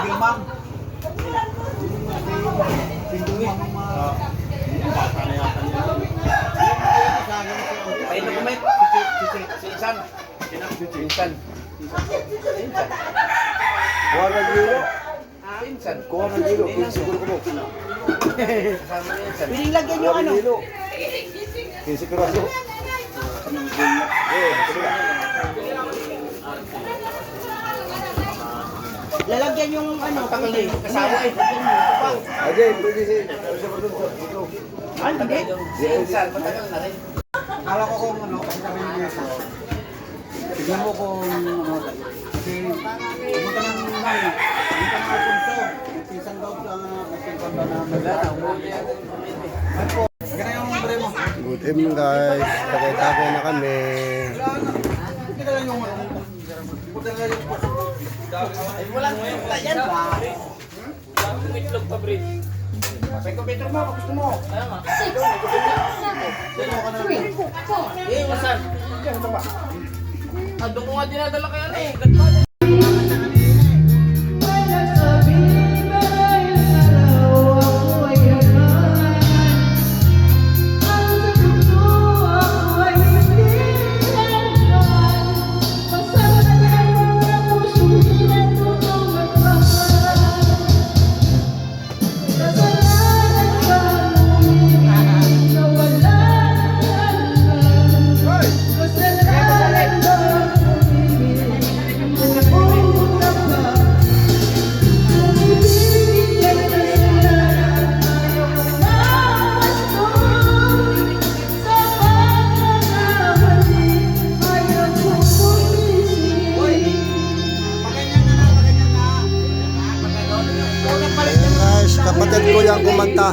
single mom. Single mom. Bata na yata niya. Ayun na kumay. Si Insan. Insan. Kuha ng gilo. Insan. Kuha ng gilo. Siguro ko mo. Piling lagyan yung ano. Kinsi kiraso. Lalagyan yung ano. Tagal na yung kasawa eh. Ajay, pwede si... Ay, hindi. Si Insan, matagal na rin. Akala ko kung ano, kasi kami yung yeso. Tignan mo kung ano, kasi pumunta ng nanay, pumunta ng Alfonso, yung pinsan daw sa pinsan daw na Wala na, umuwi yan. Ay po, gana yung bre mo. Good evening guys. Tagay-tagay na kami. Hindi ka lang yung ano, pumunta na lang yung post. Ay, walang kwenta yan. Itlog pa, Brit. Sa computer mo, kung gusto mo. Kaya nga. Sino ka na lang? Eh, wasan. Diyan, ito ba? Doon ko nga dinadala kaya na eh. Ganda. Ayan guys, kapatid ko yung kumanta.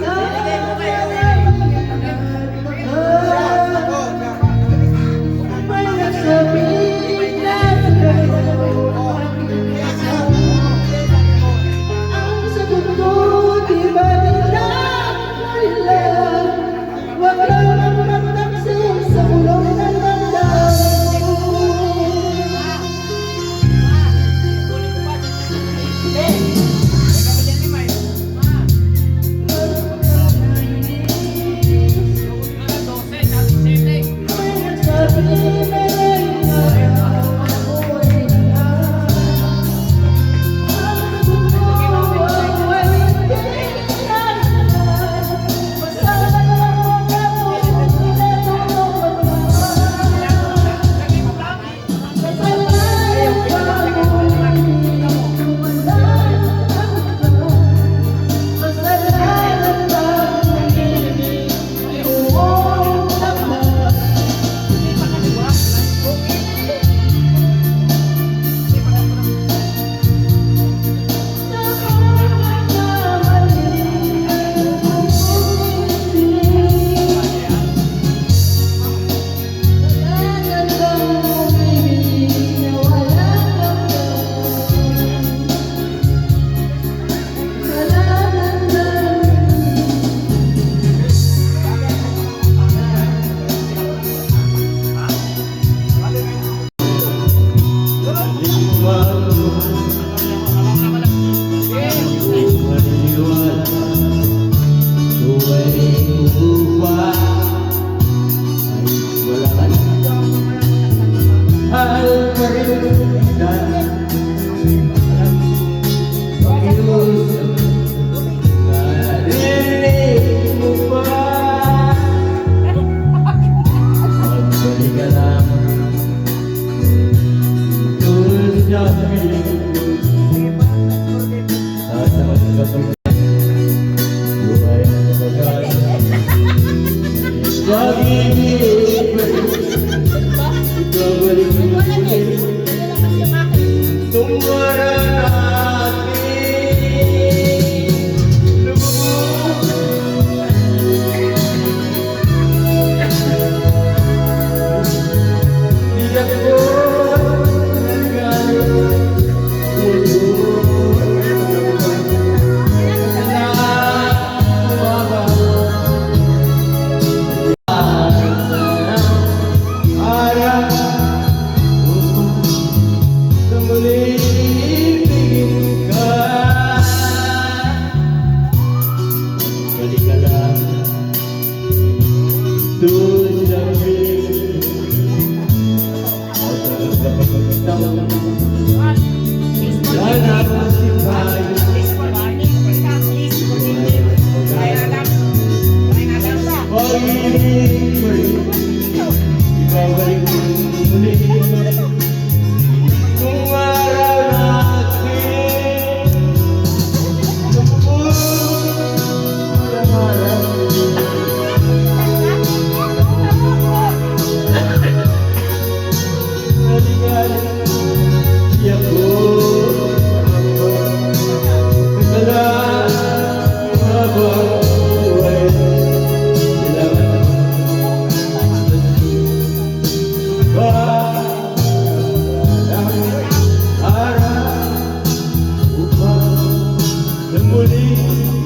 muli